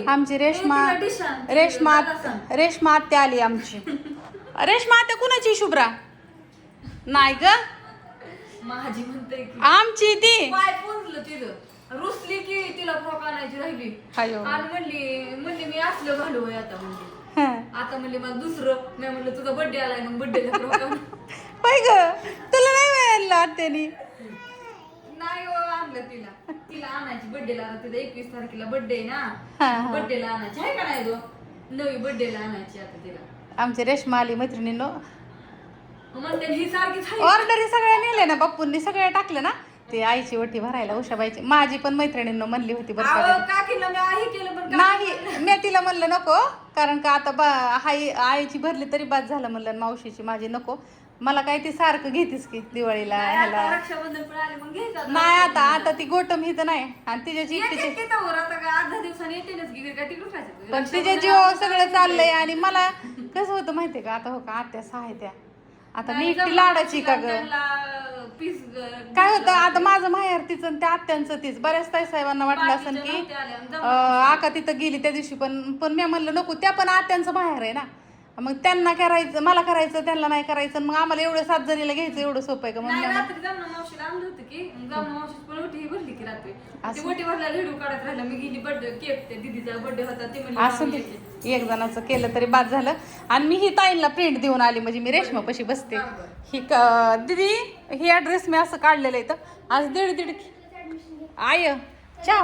आमची रेश्मा आत्या आली आमची. रेश्मा आत्या कुणाची शुभ्रा नाही ग माझी म्हणते की आमची ती पाय पोचलं तिथं रुसली की तिला फ्रॉक आणायची राहिली आणि म्हणली मी असलं घालू होय आता म्हणली. आता म्हणली मला दुसरं मी म्हणलं तुझा बर्थडे आलाय मग बर्थडेला फ्रॉक आण. पाय ग तुला नाही मिळालं आत्यानी नाही हो आणलं तिला आणायची बर्थडेला. तिथं 21 तारखेला बर्थडे ना बर्थडेला आणायची आहे का नाही तो नवी बर्थडेला आणायची आता तिला. आमची रेश्मा आली मैत्रिणींनो. म्हणते ही सारखी ऑर्डरी सगळ्या नेल्या ना बाप्पूंनी सगळ्या टाकलं ना ते आईची वटी भरायला उषाबाईची. माझी पण मैत्रिणींनो म्हणली होती बरं नाही मी तिला म्हणलं नको कारण का आता आईची भरली तरी बाद झालं म्हणलं मावशीची माझी नको मला काय ती सारखं घेतीस की दिवाळीला ह्याला नाही आता ती गोटम हित नाही आणि तिच्याची पण तिच्या जीव सगळं चाललंय. आणि मला कसं होतं माहितीये का आता हो का आत्या सहाय त्या आता मी एकटी लाडाची का ग काय होतं आता माझं माहेर तिचं त्या आत्यांचं तीच बऱ्याच ताईसाहेबांना वाटलं असं की आका तिथं गेली त्या दिवशी पण मी म्हणलं नको त्या पण आत्यांचं माहेर आहे ना मग त्यांना करायचं मला करायचं त्यांना नाही करायचं मग आम्हाला एवढं 7 जणीला घ्यायचं एवढं सोपं आहे का म्हणून असं एक जणाचं केलं तरी बाद झालं. आणि मी ही ताईंना प्रिंट देऊन आली म्हणजे मी रेश्मापाशी बसते ही दिदी ही ऍड्रेस मी असं काढलेलं आहे तर आज दीड आय चहा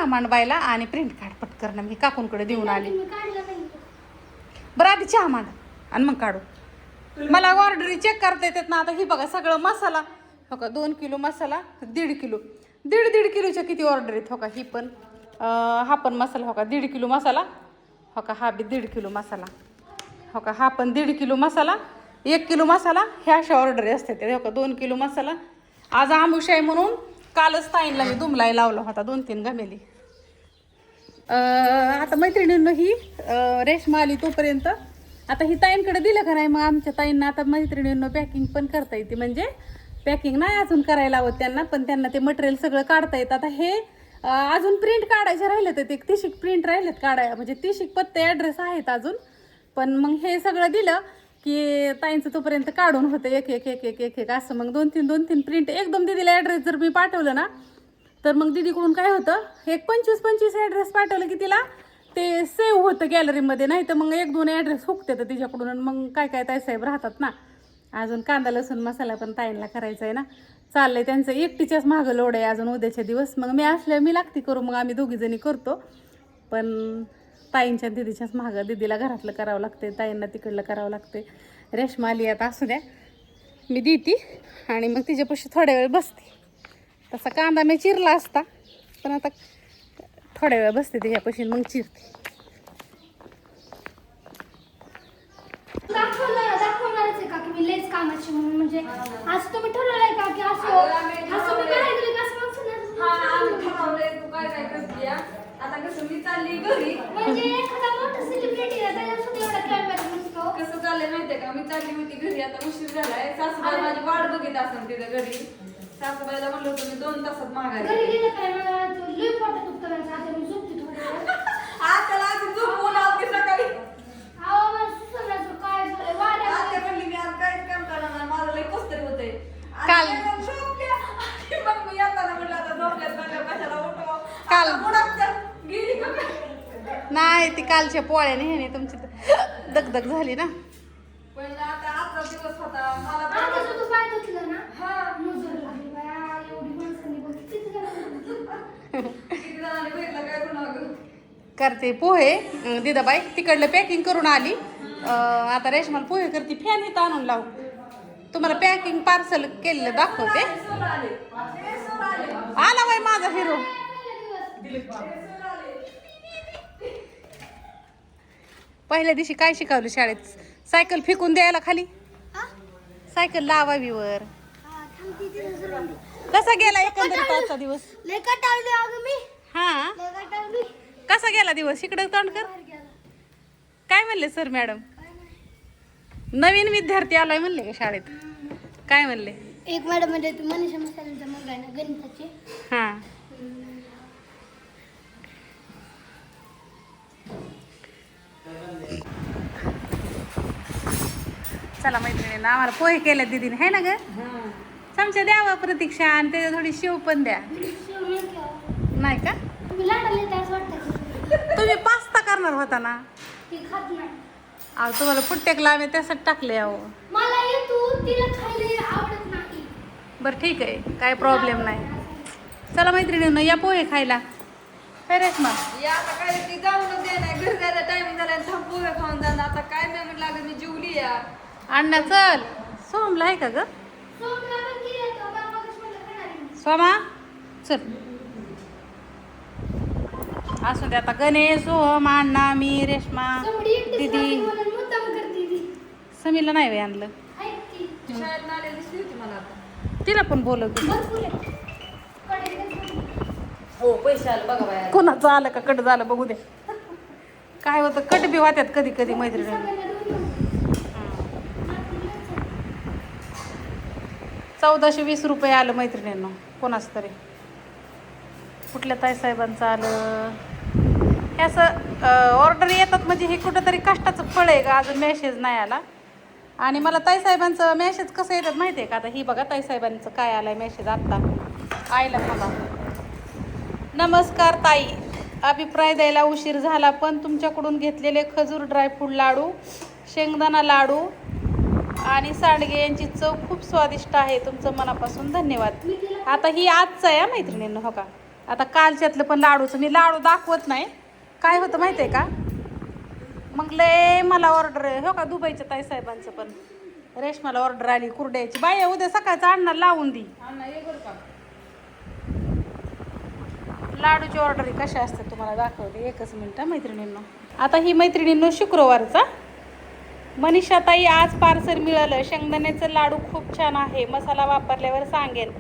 मांडबायला आणि प्रिंट काढ पटकन मी काकूंकडे देऊन आली. बरं आधी चहा मांड आणि मग काढू मला ऑर्डरी चेक करता येतात ना. आता ही बघा सगळं मसाला हो का 2 किलो मसाला 1.5 किलो दीड किलोच्या किती ऑर्डर आहेत हो का. ही पण हा पण मसाला हो का 1.5 किलो मसाला हो का हा बी 1.5 किलो मसाला हो का हा पण 1.5 किलो मसाला 1 किलो मसाला ह्या अशा ऑर्डरी असतात हो का 2 किलो मसाला. आज आमुष आहे म्हणून कालच ताईंला मी दुमलाय लावला होता 2-3 गमेली. आता मैत्रिणींना ही रेश्मा आली तोपर्यंत आता ही ताईंकडे दिलं का नाही मग आमच्या ताईंना आता मैत्रिणींना पॅकिंग पण करता येते म्हणजे पॅकिंग नाही अजून करायला हवं त्यांना पण त्यांना ते मटेरियल सगळं काढता येतं. आता हे अजून प्रिंट काढायचे राहिले तर ते 30 प्रिंट राहिलेत काढायला म्हणजे 30 पत्ते ॲड्रेस आहेत अजून पण मग हे सगळं दिलं की ताईंचं तोपर्यंत काढून होतं एक असं मग 2-3 प्रिंट एकदम दिदीला ॲड्रेस जर मी पाठवलं ना तर मग दीदीकडून काय होतं एक 25 ॲड्रेस पाठवलं की तिला ते सेव्ह होतं गॅलरीमध्ये नाही तर मग 1-2 ॲड्रेस हुकते तर तिच्याकडून आणि मग काय ताईसाहेब राहतात ना. अजून कांदा लसूण मसाला पण ताईंना करायचा आहे ना चाललंय त्यांचं एकटीच्याच मागं लोड आहे अजून उद्याच्या दिवस मग मी असल्या मी लागती करू मग आम्ही दोघीजणी करतो पण ताईंच्या दिदीच्याच मागं दिदीला घरातलं करावं लागते ताईंना तिकडलं करावं लागते. रेश्मा आली आता असू द्या मी देते आणि मग तिच्यापाशी थोड्या वेळ बसते. तसा कांदा मी चिरला असता पण आता थोड्या वेळ बसते तिच्यापाशी मग चिरते. दाखवणारच आहे का की मी लेच कामाची म्हणून म्हणजे आज तुम्ही ठरवलंय का की असं मी काय केलं असं आता कसं मी चालली घरी म्हणजे एखादा मोठा सेलिब्रिटी आहे त्याच्यासोबत एवढा कॅमेरा नसतो कसं चाललंय माहितीये का मी चालली होती घरी आता उशीर झालाय सासूबाई माझी वाट बघित असेल तिथं घरी. सासूबाईला म्हणलं होतं मी 2 तासात माघारी घरी गेलं काय मला लई पोटात दुखतं आता मी झोपते थोड्या वेळ आत्याला आधी झोपवून आलती सकाळी अहो मला सुचलं काय झालं वाड्या आत्या म्हणली मी आज काहीच काम करणार नाही माझं लई कसतरी होतंय काल मग मी येताना म्हणलं आता झोपल्यात कशाला उठवा काल गेली का नाही ती कालच्या पोळ्याने ह्याने तुमची दगदग झाली ना पण आता आजचा दिवस होता मला आता तू पाय धुतलं ना हा नजर लागली बाया एवढी माणसांनी बघ किती जणांनी बघितलं काय गुन्हा करते पोहे दिदाबाई तिकडलं पॅकिंग करून आली. आता रेशमाला पोहे करते फॅन इथं आणून लावू तुम्हाला पॅकिंग पार्सल केलेलं दाखवते. आला बाई माझा हिरो पहिल्या दिवशी काय शिकवलं शाळेत सायकल फेकून द्यायला खाली सायकल लावावी वर कसा गेला एकंदरीत आजचा दिवस लय कटाळली अगं मी हा लय कटाळली कसा गेला दिवस इकडे तोंड कर काय म्हणले सर मॅडम नवीन विद्यार्थी आलाय म्हणले का शाळेत काय म्हणले एक मॅडम म्हणजे मनीषा मसाल्यांचा मुलगा आहे ना गणिताची हा चला मैत्रिणींना आम्हाला पोहे केल्या दीदीने है ना ग चमचा द्यावा प्रतीक्षा आणि त्याच्या थोडी शेव पण द्या नाही का तुम्ही लाडाला येते असं वाटतं तुम्ही पास्ता करणार होता ना ती खात नाही अहो तुम्हाला पुट्टेकला आम्ही त्यासाठी टाकले अहो मला येतो तिला खायला आवडत नाही बरं ठीक आहे काय प्रॉब्लेम नाही चला मैत्रिणींनो या पोहे खायला काय रेश्मा या आता काय ती जाऊन दे नाही घरी जायला टाइम झाला थांब पोहे खाऊन जाणार आता काय मी म्हणलं अगं मी जेवली या अण्णा चल सोमला आहे का ग सोमला पण केलं होतं बाबा कसं म्हणलं खाणार आहे. सोमा चल असू दे आता गणेश सोहम अण्णा मी रेश्मा समडी एकटीच दीदी राहते म्हणून मुद्दाम करते ती समीला नाही बाई आणलं ऐक की ती शाळेत आलेली दिसली होती मला आता तिला पण बोलव की भरपूर आहे कडेकडेच हो पैसे आले बघा बाया कोणाचं आलं का कट झालं बघू दे काय होतं कट बी होत्यात कधी कधी मैत्रिणी सगळ्यांना दोन 1420 रुपये आलं मैत्रिणींनो कोणाच तरी कुठल्या ताईसाहेबांचं आलं हे असं ऑर्डर येतात म्हणजे हे कुठंतरी कष्टाचं फळ आहे का अजून मेसेज नाही आला आणि मला ताईसाहेबांचं मेसेज कसं येतात माहिती आहे का आता ही बघा ताईसाहेबांचं काय आलं आहे मेसेज आत्ता आईला मला नमस्कार ताई अभिप्राय द्यायला उशीर झाला पण तुमच्याकडून घेतलेले खजूर ड्रायफ्रूट लाडू शेंगदाणा लाडू आणि सांडगे यांची चव खूप स्वादिष्ट आहे तुमचं मनापासून धन्यवाद आता ही आजचं आहे मैत्रिणींनो हो का आता कालच्यातलं पण लाडूचं मी लाडू दाखवत नाही काय होतं माहिती आहे का मग लय मला ऑर्डर हो का दुबईच्या ताईसाहेबांचं पण रेशमाला ऑर्डर आली कुरड्याची बाई उद्या सकाळचं आणणार लावून दी अण्णा ये बरं का लाडूची ऑर्डर कशा असतात तुम्हाला दाखवते एकच मिनटं मैत्रिणींनो आता ही मैत्रिणींनो शुक्रवारचा मनीषाताई आज पार्सल मिळालं शेंगदाण्याचं लाडू खूप छान आहे मसाला वापरल्यावर सांगेन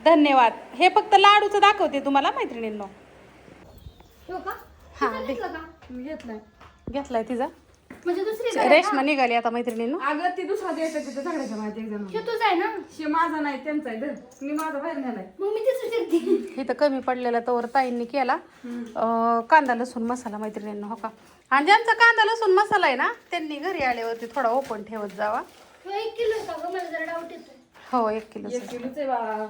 धन्यवाद हे फक्त लाडूचं दाखवते तुम्हाला मैत्रिणींनो हो का हा, तिचं दे. घेतलं का मी घेत नाही घेतलाय तिचा म्हणजे दुसरी काय? रेशमा निघाली आता मैत्रिणींनो अगं ती दुसरा द्यायचा तिथं झाडायच्या माहिती एक जण हे तुझं आहे ना शे माझा नाही त्यांचा आहे धर. मी माझा बाहेर नेलाय मग मी तेच विचारते इथं कमी पडलेला तवर ताईंनी केला कांदा लसूण मसाला मैत्रिणींनो हो का आणि ज्यांचा कांदा लसूण मसाला आहे ना त्यांनी घरी आल्यावरती थोडा ओपन ठेवत जावा तो 1 किलो आहे का गं? मला जरा डाऊट येतोय हो 1 किलो 1 किलोच आहे बा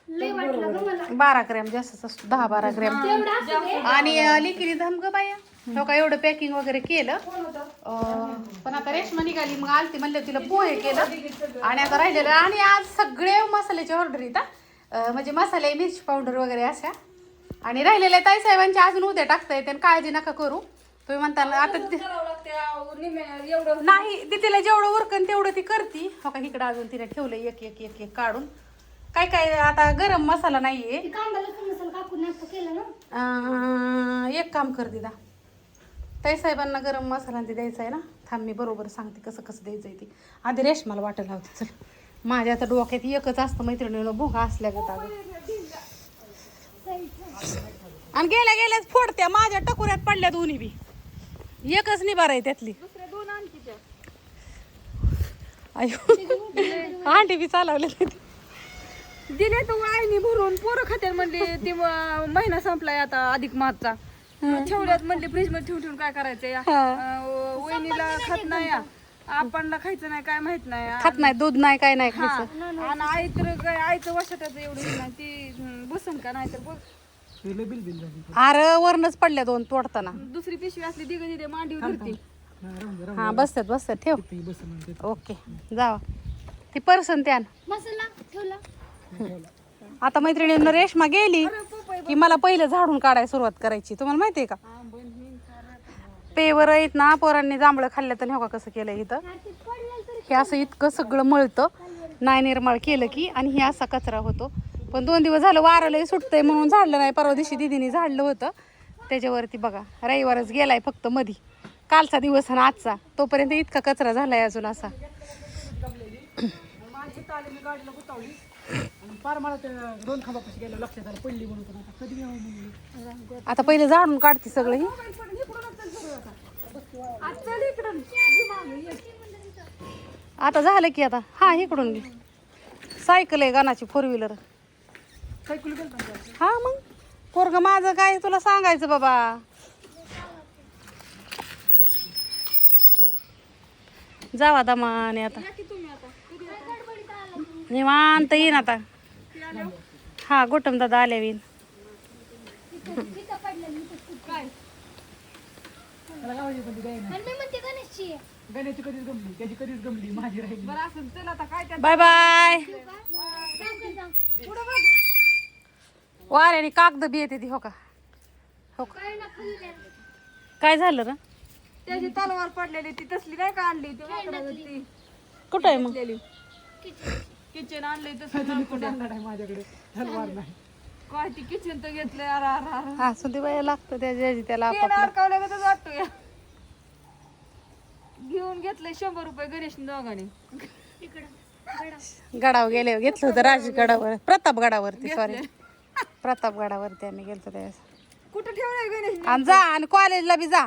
लय वाटलं गं मला 12 ग्रॅम जास्तच असतो 10-12 ग्रॅम तेवढं असू दे आणि लिकिडी धम ग बाया हो का एवढं पॅकिंग वगैरे केलं पण आता रेशमा निघाली मग आलती म्हणलं तिला पोहे केलं आणि आता राहिलेलं आणि आज सगळे मसाल्याची ऑर्डर येतात म्हणजे मसाले मिरची पावडर वगैरे अशा आणि राहिलेल्या ताईसाहेबांची अजून उद्या टाकता येते आणि काळजी नका करू तुम्ही म्हणता आता करावं लागते एवढं नाही ती तिला जेवढं उरकन तेवढं ती करती हो का इकडं अजून तिने ठेवलं एक एक एक एक काढून काय काय आता गरम मसाला नाहीये ती कांदा लसूण मसाला काकून आता केलं ना एक काम कर दिदा ताईसाहेबांना गरम मसाला ते द्यायचा आहे ना थांब मी बरोबर सांगते कसं कसं द्यायचं आहे ती आधी रेशमाला वाटायला लावते चल माझ्या आता डोक्यात एकच असतं मैत्रिणीला भोगा असल्या गत अगं आणि गेल्या गेल्याच फोडत्या माझ्या टकुऱ्यात पडल्या दोन्ही बी एकच निभार आहे त्यातली दुसऱ्या 2 आणखी त्या अयो आंटी बी चालवले दिले तर वाईनी भरून पोरं खात्यात म्हणले ती महिना संपलाय आता अधिक मासचा ठेवल्यात म्हणले फ्रीज मध्ये ठेवून काय करायचंय वहिनीला खात नाही आपणला खायचं नाही काय माहित नाही खात नाही दूध नाही काय नाही हा. खायचं आणि आई तर काय आईचं वर्षाचं एवढं हे नाही ती बसन का नाही तर बघ अरे वरनच पडल्या दोन तोडताना दुसरी पिशवी असली दिगे मांडीवर धरती हा बसतात ठेव ओके जावा ती पर्सन त्यान मसाला ठेवला आता मैत्रिणींना रेशमा गेली की मला पहिलं झाडून काढायला सुरुवात करायची तुम्हाला माहितीये का पेवर आहेत ना पोरांनी जांभळं खाल्लं तर हो का कसं केलं इथं हे असं इतकं सगळं मळतं नाही निर्मळ केलं की आणि हे असा कचरा होतो पण 2 दिवस झालं वारं लय सुटतंय म्हणून झाडलं नाही परवा दिवशी दिदीने झाडलं होतं त्याच्यावरती बघा रविवारच गेलाय फक्त मधी कालचा दिवस आणि आजचा तोपर्यंत इतका कचरा झालाय अजून असा आता पहिले झाडून काढते सगळं ही आता झालं की आता हा इकडून घे सायकल आहे गानाची 4 व्हीलर हा मग पोरग माझं काय तुला सांगायचं बाबा जावा दमाने आता या की तुम्ही आता कधी येता? गडबडीत आला तुम्ही. निवांत येईन आता ती आल्यावर? हा गोटम दादा आल्या येईन तिथं पडलेलं, इथं खूप. काय आणि मी म्हणते गणेशची आहे. बरं असं चल आता काय त्यात बाय बाय सांग. पुढं बघ वाऱ्याने कागद बी येते ती हो का काय ना फुल द्या. काय झालं ना त्याची तलवार पडलेली ती तसली नाही का आणली ती वाकडावर ती कुठं आहे मग घेतलेली किचन आणलंय तसं काय ती किचन तर घेतलंय अरे हा सुधी बाई लागतं त्याला पेन अडकावल्या गतच वाटतो या घेऊन घेतलंय 100 रुपये गणेश दोघांनी तिकडं गडा. गडावर गेले घेतलं होतं राजगडावर प्रतापगडावरती सॉरी प्रतापगडावरती आम्ही गेलतो त्यावेळेस कुठं ठेवलंय गणेश आणि जा आणि कॉलेजला बी जा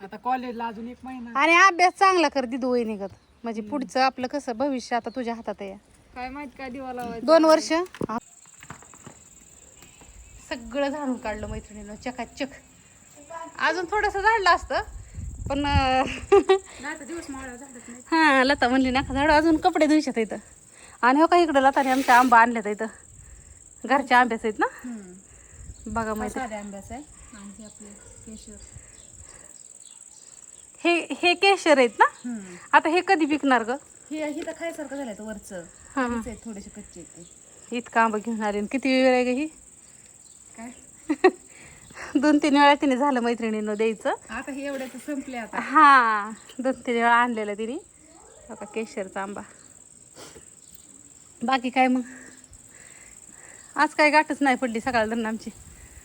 आता कॉलेजला अजून 1 महिना. आणि अभ्यास चांगला कर दिदू वय निघत म्हणजे पुढचं आपलं कसं भविष्य आता तुझ्या हातात आहे काय माहित काय दिवा लावायचं 2 वर्ष सगळं झाडून काढलं मैत्रिणीनं चकाचक अजून थोडस झाडलं असतं पण हा लता म्हणली ना झाड अजून कपडे धुशात इथं आणि हो का इकडं लताने आमच्या आंबा आणल्यात इथं घरच्या आंब्याच आहेत ना बघा माहिती आंब्याच आहे आणि आपले केशर हे केशर आहेत ना आता हे कधी पिकणार ग हे तर खायसारखं झालंय वरचं हा थोडेसे कच्चे आहेत इतकं आंबा घेऊन आले आणि किती वेळ आहे ग ही काय 2-3 वेळा तिने झालं मैत्रिणीनं द्यायचं आता हे एवढ्याच संपले आता हा 2-3 वेळा आणलेलं तिने बघा केशरचा आंबा बाकी काय मग आज काय गाठच नाही पडली सकाळ धरण आमची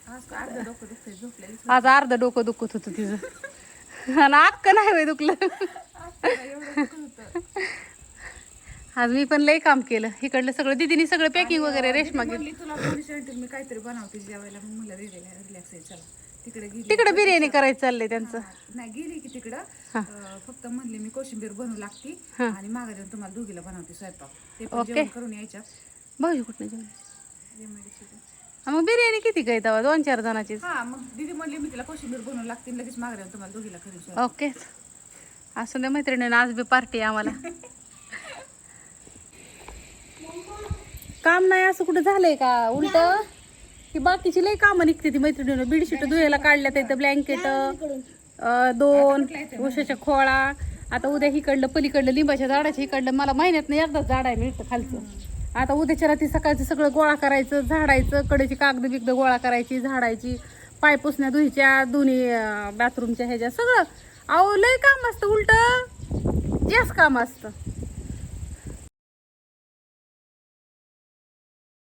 आज अर्ध डोकं दुखतंय झोपलेली आज अर्ध डोकं दुखत होतं तिचं आणि अक्क नाही होय दुखलं आज मी पण लई काम केलं इकडलं सगळं दीदीने सगळं पॅकिंग वगैरे रेशमा गेली तुला मी काहीतरी बनवते जेवायला मग मला रिलॅक्स आहे चला तिकडे गेली तिकडे बिर्याणी करायचं चाललंय त्यांचं नाही गेली की तिकडं फक्त म्हणली मी कोशिंबीर बनवू लागती आणि मागे जाऊन तुम्हाला दोघीला बनवते स्वयंपाक ते पण जेवण करून यायच्या भाऊजी कुठं मग बिर्याणी किती काय तेव्हा 2-4 जणांची हा मग दीदी म्हणली मी तिला कोशिंबीर बनवू लागते लगेच मागे जाऊन तुम्हाला दोघीला करून ओके असं द्या मैत्रिणीनं आज बी पार्टी आम्हाला काम नाही असं कुठं झालंय का उलट ही बाकीची लई कामं निघते ती मैत्रिणीनं बेडशीट धुवायला काढल्यात इथं ब्लँकेट 2 उशाच्या खोळा आता उद्या हिकडलं पलीकडलं लिंबाच्या झाडाच्या हिकडलं मला महिन्यात एकदाच झाडायला मिळतं खालचं आता उद्याच्या रात्री सकाळचं सगळं गोळा करायचं झाडायचं कडेची कागद बिगद गोळा करायची झाडायची पाय पुसण्या धुईच्या दोन्ही बाथरूमच्या ह्याच्या सगळं अहो लय काम असतं उलट जास्त काम असतं